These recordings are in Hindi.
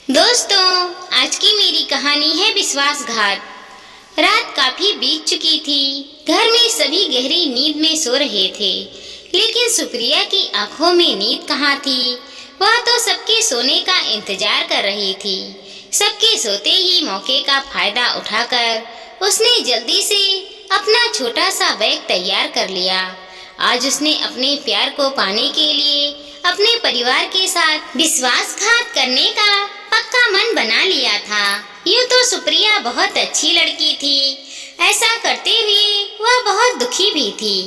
दोस्तों, आज की मेरी कहानी है विश्वासघात। रात काफी बीत चुकी थी। घर में सभी गहरी नींद में सो रहे थे, लेकिन सुप्रिया की आंखों में नींद कहाँ थी। वह तो सबके सोने का इंतजार कर रही थी। सबके सोते ही मौके का फायदा उठाकर उसने जल्दी से अपना छोटा सा बैग तैयार कर लिया। आज उसने अपने प्यार को पाने के लिए अपने परिवार के साथ विश्वासघात करने का पक्का मन बना लिया था। यूँ तो सुप्रिया बहुत अच्छी लड़की थी। ऐसा करते हुए वह बहुत दुखी भी थी,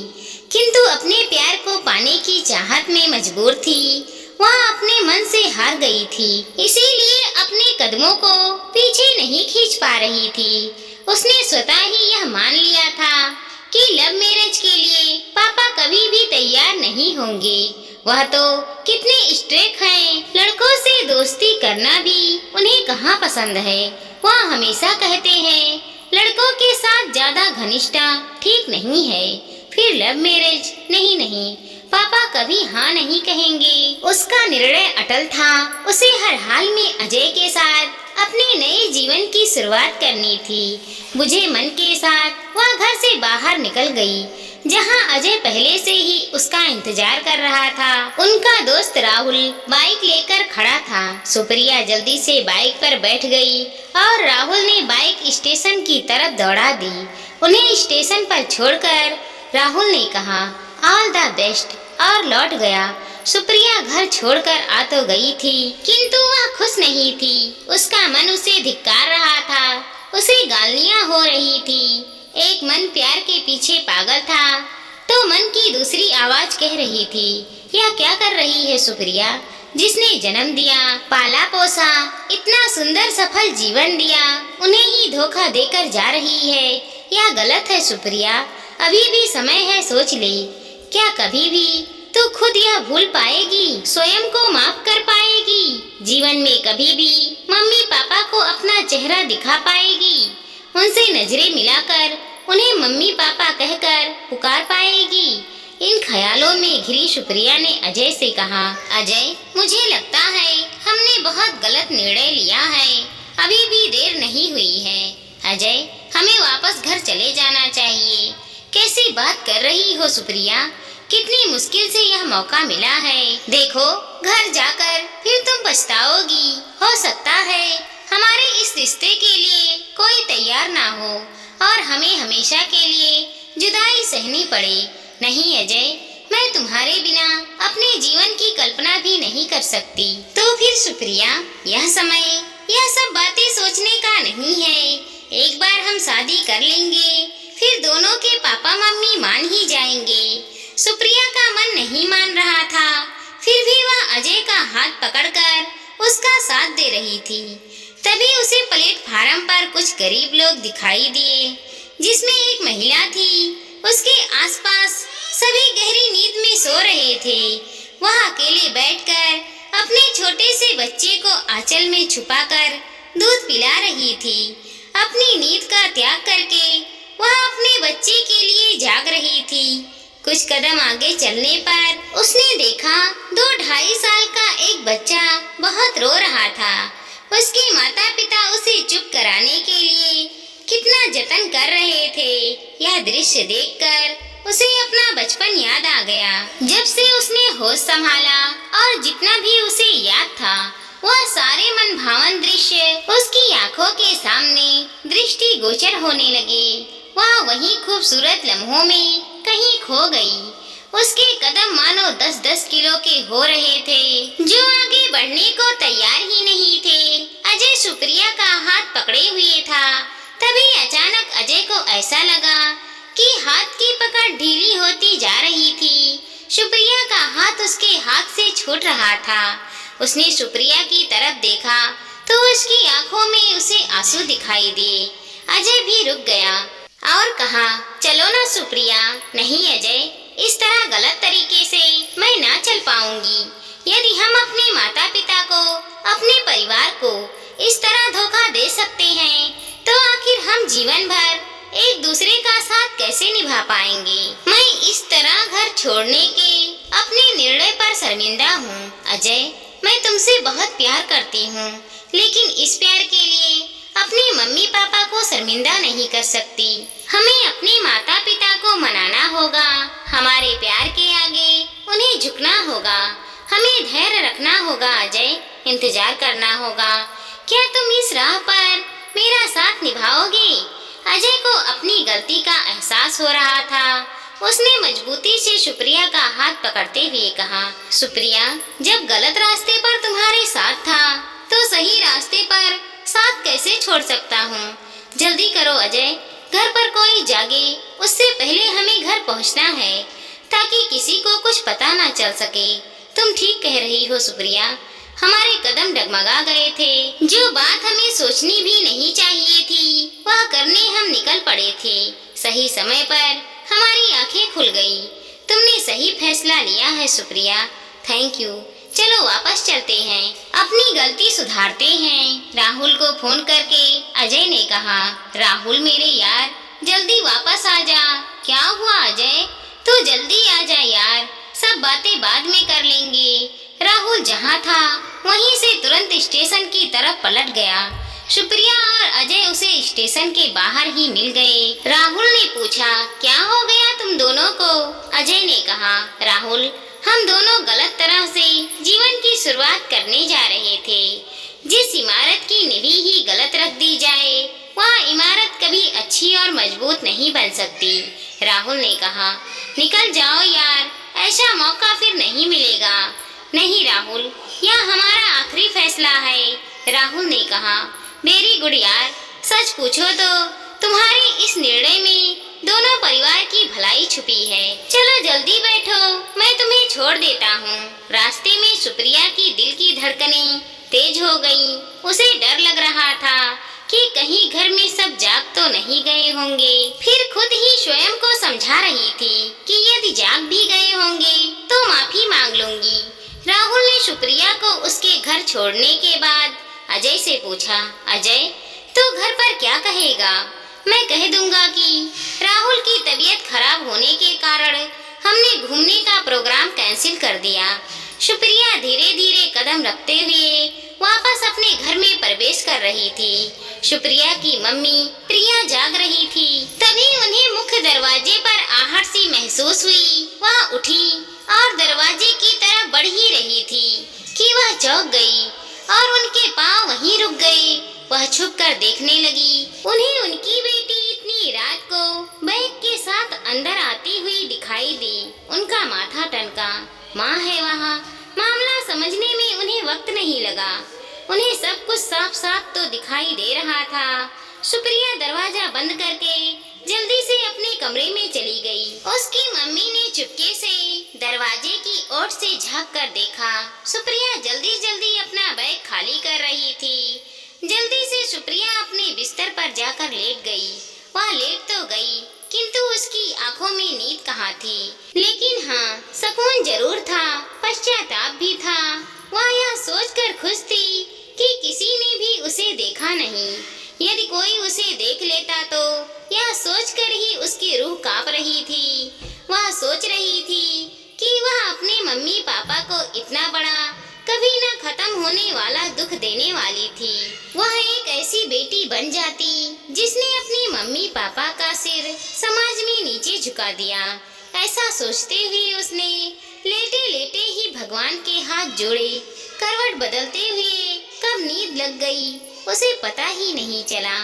किंतु अपने प्यार को पाने की चाहत में मजबूर थी। वह अपने मन से हार गई थी, इसीलिए अपने कदमों को पीछे नहीं खींच पा रही थी। उसने स्वतः ही यह मान लिया था कि लव मैरिज के लिए पापा कभी भी तैयार नहीं होंगे। वह तो कितने स्ट्रिक्ट हैं, लड़कों से दोस्ती करना भी उन्हें कहाँ पसंद है। वह हमेशा कहते हैं लड़कों के साथ ज्यादा घनिष्ठता ठीक नहीं है, फिर लव मैरिज नहीं, पापा कभी हाँ नहीं कहेंगे। उसका निर्णय अटल था। उसे हर हाल में अजय के साथ अपने नए जीवन की शुरुआत करनी थी। बुझे मन के साथ वह घर से बाहर निकल गई, जहां अजय पहले से ही उसका इंतजार कर रहा था। उनका दोस्त राहुल बाइक लेकर खड़ा था। सुप्रिया जल्दी से बाइक पर बैठ गई और राहुल ने बाइक स्टेशन की तरफ दौड़ा दी। उन्हें स्टेशन पर छोड़कर राहुल ने कहा ऑल द बेस्ट और लौट गया। सुप्रिया घर छोड़कर आ तो गई थी, किंतु वह खुश नहीं थी। उसका मन उसे धिक्कार रहा था, उसे गालियां हो रही थी। एक मन प्यार के पीछे पागल था, तो मन की दूसरी आवाज कह रही थी यह क्या कर रही है सुप्रिया, जिसने जन्म दिया, पाला पोसा, इतना सुंदर सफल जीवन दिया, उन्हें ही धोखा देकर जा रही है। यह गलत है सुप्रिया, अभी भी समय है, सोच ले। क्या कभी भी तू खुद यह भूल पाएगी, स्वयं को माफ कर पाएगी? जीवन में कभी भी मम्मी पापा को अपना चेहरा दिखा पाएगी? उनसे नजरें मिलाकर उन्हें मम्मी पापा कहकर पुकार पाएगी? इन ख्यालों में घिरी सुप्रिया ने अजय से कहा अजय, मुझे लगता है हमने बहुत गलत निर्णय लिया है। अभी भी देर नहीं हुई है। अजय, हमें वापस घर चले जाना चाहिए। कैसी बात कर रही हो सुप्रिया, कितनी मुश्किल से यह मौका मिला है। देखो, घर जाकर फिर तुम पछताओगी। हो सकता है हमारे इस रिश्ते के लिए कोई तैयार ना हो और हमें हमेशा के लिए जुदाई सहनी पड़े। नहीं अजय, मैं तुम्हारे बिना अपने जीवन की कल्पना भी नहीं कर सकती। तो फिर सुप्रिया, यह समय यह सब बातें सोचने का नहीं है। एक बार हम शादी कर लेंगे, फिर दोनों के पापा मम्मी मान ही जाएंगे। सुप्रिया का मन नहीं मान रहा था, फिर भी वह अजय का हाथ पकड़कर उसका साथ दे रही थी। तभी उसे प्लेटफार्म पर कुछ गरीब लोग दिखाई दिए, जिसमें एक महिला थी। उसके आसपास सभी गहरी नींद में सो रहे थे। वह अकेले बैठकर अपने छोटे से बच्चे को आंचल में छुपाकर दूध पिला रही थी। अपनी नींद का त्याग करके वह अपने बच्चे के लिए जाग रही थी। कुछ कदम आगे चलने पर उसने देखा 2-2.5 साल का एक बच्चा बहुत रो रहा था। उसके माता पिता उसे चुप कराने के लिए कितना जतन कर रहे थे। यह दृश्य देखकर उसे अपना बचपन याद आ गया, जब से उसने होश संभाला, और जितना भी उसे याद था वह सारे मनभावन दृश्य उसकी आंखों के सामने दृष्टिगोचर होने लगे। वह वही खूबसूरत लम्हों में कहीं खो गई। उसके कदम मानो 10-10 किलो के हो रहे थे, जो आगे बढ़ने को तैयार ही नहीं थे। अजय सुप्रिया का हाथ पकड़े हुए था। तभी अचानक अजय को ऐसा लगा कि हाथ की पकड़ ढीली होती जा रही थी। सुप्रिया का हाथ उसके हाथ से छूट रहा था। उसने सुप्रिया की तरफ देखा तो उसकी आंखों में उसे आंसू दिखाई दिए। अजय भी रुक गया और कहा चलो ना सुप्रिया। नहीं अजय, इस तरह गलत तरीके से मैं ना चल पाऊंगी। यदि हम अपने माता पिता को, अपने परिवार को इस तरह धोखा दे सकते हैं, तो आखिर हम जीवन भर एक दूसरे का साथ कैसे निभा पाएंगे? मैं इस तरह घर छोड़ने के अपने निर्णय पर शर्मिंदा हूँ। अजय, मैं तुमसे बहुत प्यार करती हूँ, लेकिन इस प्यार के लिए अपने मम्मी पापा को शर्मिंदा नहीं कर सकती। हमें अपने माता पिता को मनाना होगा, हमारे प्यार के आगे उन्हें झुकना होगा। हमें धैर्य रखना होगा अजय, इंतजार करना होगा। क्या तुम इस राह पर मेरा साथ निभाओगे? अजय को अपनी गलती का एहसास हो रहा था। उसने मजबूती से सुप्रिया का हाथ पकड़ते हुए कहा, सुप्रिया, जब गलत रास्ते पर तुम्हारे साथ था तो सही रास्ते पर साथ कैसे छोड़ सकता हूँ? जल्दी करो अजय, घर पर कोई जागे उससे पहले हमें घर पहुँचना है, ताकि किसी को कुछ पता ना चल सके। तुम ठीक कह रही हो सुप्रिया, हमारे कदम डगमगा गए थे। जो बात हमें सोचनी भी नहीं चाहिए थी वह करने हम निकल पड़े थे। सही समय पर हमारी आंखें खुल गई। तुमने सही फैसला लिया है सुप्रिया, थैंक यू। चलो वापस चलते हैं, अपनी गलती सुधारते हैं। राहुल को फोन करके अजय ने कहा, राहुल मेरे यार, जल्दी वापस आ जा। क्या हुआ अजय? तू जल्दी आ जा यार, सब बातें बाद में कर लेंगे। राहुल जहाँ था वहीं से तुरंत स्टेशन की तरफ पलट गया। सुप्रिया और अजय उसे स्टेशन के बाहर ही मिल गए। राहुल ने पूछा, क्या हो गया तुम दोनों को? अजय ने कहा, राहुल, हम दोनों गलत तरह से जीवन की शुरुआत करने जा रहे थे। जिस इमारत की नींव ही गलत रख दी जाए वह इमारत कभी अच्छी और मजबूत नहीं बन सकती। राहुल ने कहा, निकल जाओ यार, ऐसा मौका फिर नहीं मिलेगा। नहीं राहुल, यह हमारा आखिरी फैसला है। राहुल ने कहा, वेरी गुड यार, सच पूछो तो तुम्हारे इस निर्णय में दोनों परिवार की भलाई छुपी है। चलो जल्दी बैठो, मैं तुम्हें छोड़ देता हूँ। रास्ते में सुप्रिया की दिल की धड़कनें तेज हो गई। उसे डर लग रहा था कि कहीं घर में सब जाग तो नहीं गए होंगे। फिर खुद ही स्वयं को समझा रही थी कि यदि जाग भी गए होंगे तो माफी मांग लूंगी। राहुल ने सुप्रिया को उसके घर छोड़ने के बाद अजय से पूछा, अजय, तू घर पर क्या कहेगा? मैं कह दूंगा कि राहुल की तबीयत खराब होने के कारण हमने घूमने का प्रोग्राम कैंसिल कर दिया। सुप्रिया धीरे धीरे कदम रखते हुए वापस अपने घर में प्रवेश कर रही थी। सुप्रिया की मम्मी प्रिया जाग रही थी। तभी उन्हें मुख्य दरवाजे पर आहट सी महसूस हुई। वह उठी और दरवाजे की तरफ बढ़ ही रही थी कि वह चौंक गई और उनके पांव वहीं रुक गए। वह छुप कर देखने लगी। उन्हें उनकी बेटी इतनी रात को बैग के साथ अंदर आती हुई दिखाई दी। उनका माथा टनका। माँ है वहाँ। मामला समझने में उन्हें वक्त नहीं लगा। उन्हें सब कुछ साफ साफ तो दिखाई दे रहा था। सुप्रिया दरवाजा बंद करके जल्दी से अपने कमरे में चली गई। उसकी मम्मी ने चुपके से दरवाजे की ओर से झांक कर देखा। सुप्रिया जल्दी जल्दी अपना बैग खाली कर रही थी। जल्दी से सुप्रिया अपने बिस्तर पर जाकर लेट गई। वह लेट तो गई, किंतु उसकी आंखों में नींद कहाँ थी। लेकिन हाँ, सुकून जरूर था, पश्चाताप भी था। वह यह सोचकर खुश थी कि किसी ने भी उसे देखा नहीं। यदि कोई उसे देख लेता तो यह सोचकर ही उसकी रूह कांप रही थी। वह सोच रही थी कि वह अपने मम्मी पापा को इतना बड़ा कभी न खत्म होने वाला दुख देने वाली थी। वह एक ऐसी बेटी बन जाती जिसने अपने मम्मी पापा का सिर समाज में नीचे झुका दिया। ऐसा सोचते हुए उसने लेटे लेटे ही भगवान के हाथ जोड़े। करवट बदलते हुए कब नींद लग गई उसे पता ही नहीं चला।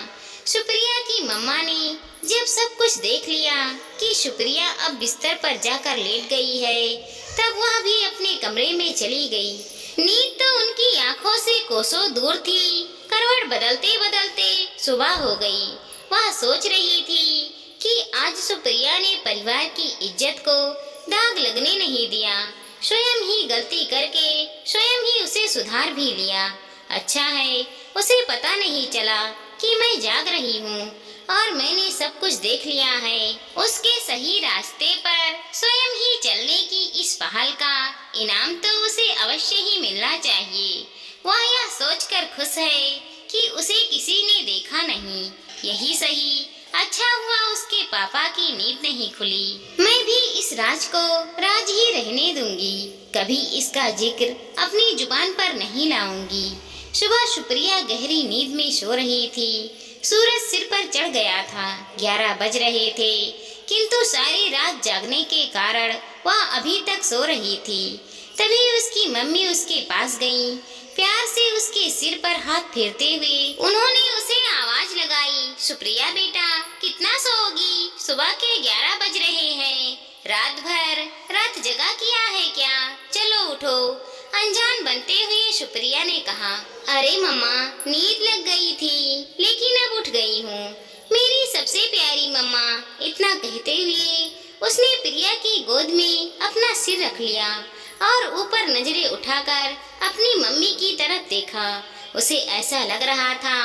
सुप्रिया की मम्मा ने जब सब कुछ देख लिया कि सुप्रिया अब बिस्तर पर जाकर लेट गई है, तब वह भी अपने कमरे में चली गई। नींद तो उनकी आंखों से कोसों दूर थी। करवट बदलते बदलते सुबह हो गई। वह सोच रही थी कि आज सुप्रिया ने परिवार की इज्जत को दाग लगने नहीं दिया। स्वयं ही गलती करके स्वयं ही उसे सुधार भी लिया। अच्छा है उसे पता नहीं चला कि मैं जाग रही हूँ और मैंने सब कुछ देख लिया है। उसके सही रास्ते पर स्वयं ही चलने की इस पहल का इनाम तो उसे अवश्य ही मिलना चाहिए। वह यह सोचकर खुश है कि उसे किसी ने देखा नहीं। यही सही, अच्छा हुआ उसके पापा की नींद नहीं खुली। मैं भी इस राज को राज ही रहने दूंगी, कभी इसका जिक्र अपनी जुबान पर नहीं लाऊंगी। सुबह सुप्रिया गहरी नींद में सो रही थी। सूरज सिर पर चढ़ गया था। 11 बज रहे थे, किंतु सारी रात जागने के कारण वह अभी तक सो रही थी। तभी उसकी मम्मी उसके पास गई। प्यार से उसके सिर पर हाथ फेरते हुए उन्होंने उसे आवाज लगाई, सुप्रिया बेटा, कितना सोओगी? सुबह के 11 बज रहे हैं। रात भर रात जगा किया है क्या? चलो उठो। अनजान बनते हुए सुप्रिया ने कहा, अरे मम्मा, नींद लग गई थी, लेकिन अब उठ गई हूँ। मेरी सबसे प्यारी मम्मा। इतना कहते हुए उसने प्रिया की गोद में अपना सिर रख लिया और ऊपर नजरें उठाकर अपनी मम्मी की तरफ देखा। उसे ऐसा लग रहा था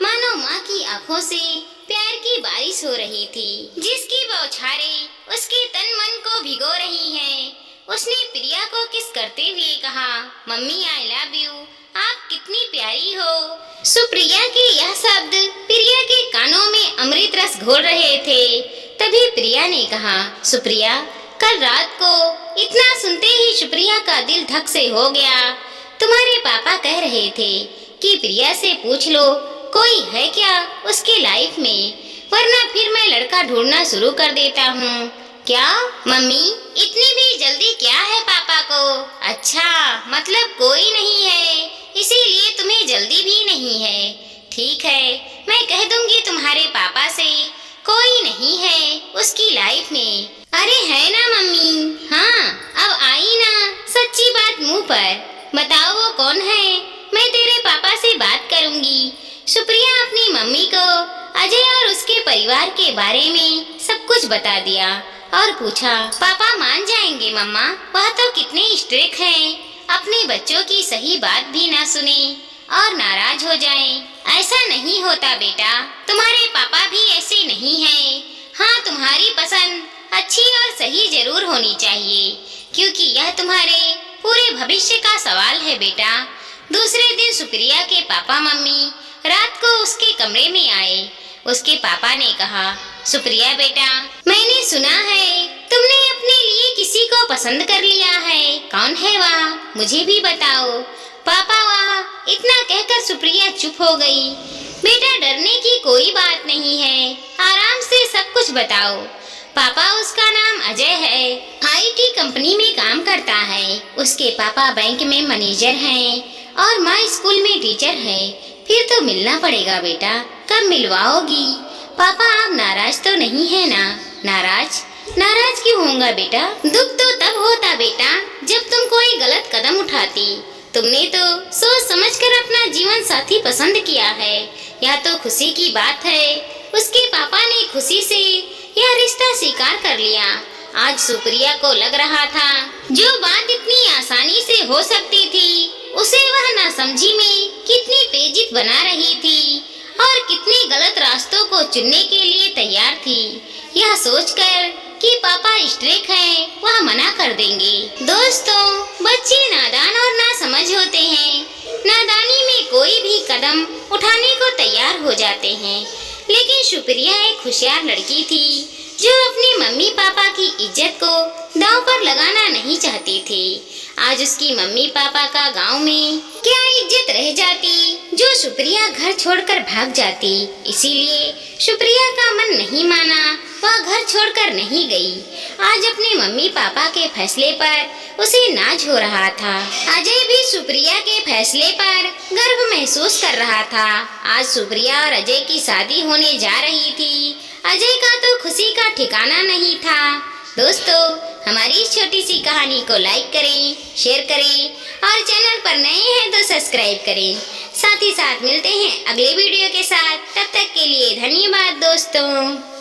मानो माँ की आंखों से प्यार की बारिश हो रही थी, जिसकी बौछारें उसके तन मन को भिगो रही हैं। उसने प्रिया को किस करते हुए कहा, मम्मी आई लव यू, आप कितनी प्यारी हो। सुप्रिया के यह शब्द प्रिया के कानों में अमृत रस घोल रहे थे। तभी प्रिया ने कहा, सुप्रिया, कल रात को इतना सुनते ही सुप्रिया का दिल धक से हो गया। तुम्हारे पापा कह रहे थे कि प्रिया से पूछ लो कोई है क्या उसके लाइफ में, वरना फिर मैं लड़का ढूंढना शुरू कर देता हूँ। क्या मम्मी, इतनी भी जल्दी क्या है पापा को? अच्छा, मतलब कोई नहीं है, इसीलिए तुम्हें जल्दी भी नहीं है। ठीक है, मैं कह दूंगी तुम्हारे पापा से कोई नहीं है उसकी लाइफ में। अरे है ना मम्मी? हाँ, अब आई ना सच्ची बात मुंह पर। बताओ वो कौन है, मैं तेरे पापा से बात करूंगी। सुप्रिया अपनी मम्मी को अजय और उसके परिवार के बारे में सब कुछ बता दिया और पूछा, पापा मान जाएंगे मम्मा? वह तो कितने स्ट्रिक्ट हैं, अपने बच्चों की सही बात भी ना सुने और नाराज हो जाएं। ऐसा नहीं होता बेटा, तुम्हारे पापा भी ऐसे नहीं हैं। हाँ, तुम्हारी पसंद अच्छी और सही जरूर होनी चाहिए, क्योंकि यह तुम्हारे पूरे भविष्य का सवाल है बेटा। दूसरे दिन सुप्रिया के पापा मम्मी रात को उसके कमरे में आए। उसके पापा ने कहा, सुप्रिया बेटा, मैंने सुना है तुमने अपने लिए किसी को पसंद कर लिया है। कौन है वह? मुझे भी बताओ। पापा वाह, इतना कहकर सुप्रिया चुप हो गई। बेटा, डरने की कोई बात नहीं है, आराम से सब कुछ बताओ। पापा, उसका नाम अजय है, आईटी कंपनी में काम करता है। उसके पापा बैंक में मैनेजर हैं और माँ स्कूल में टीचर है। फिर तो मिलना पड़ेगा बेटा, कब मिलवाओगी? पापा, आप नाराज तो नहीं है ना? नाराज क्यों होऊंगा बेटा? दुख तो तब होता बेटा जब तुम कोई गलत कदम उठाती। तुमने तो सोच समझकर अपना जीवन साथी पसंद किया है, यह तो खुशी की बात है। उसके पापा ने खुशी से यह रिश्ता स्वीकार कर लिया। आज सुप्रिया को लग रहा था जो बात इतनी आसानी से हो सकती थी, उसे वह नासमझी में कितनी पेचिद बना रही थी और कितने गलत रास्तों को चुनने के लिए तैयार थी। यह सोचकर कि पापा स्ट्रिक्ट हैं, वह मना कर देंगे। दोस्तों, बच्चे नादान और नासमझ होते हैं। नादानी में कोई भी कदम उठाने को तैयार हो जाते हैं। लेकिन सुप्रिया एक होशियार लड़की थी जो अपनी मम्मी पापा की इज्जत को दांव पर लगाना नहीं चाहती थी। आज उसकी मम्मी पापा का गांव में क्या इज्जत रह जाती जो सुप्रिया घर छोड़कर भाग जाती। इसीलिए सुप्रिया का मन नहीं माना, वह घर छोड़कर नहीं गई। आज अपने मम्मी पापा के फैसले पर उसे नाज हो रहा था। अजय भी सुप्रिया के फैसले पर गर्व महसूस कर रहा था। आज सुप्रिया और अजय की शादी होने जा रही थी। अजय का तो खुशी का ठिकाना नहीं था। दोस्तों, हमारी इस छोटी सी कहानी को लाइक करें, शेयर करें और चैनल पर नए हैं तो सब्सक्राइब करें। साथ ही साथ मिलते हैं अगले वीडियो के साथ। तब तक के लिए धन्यवाद दोस्तों।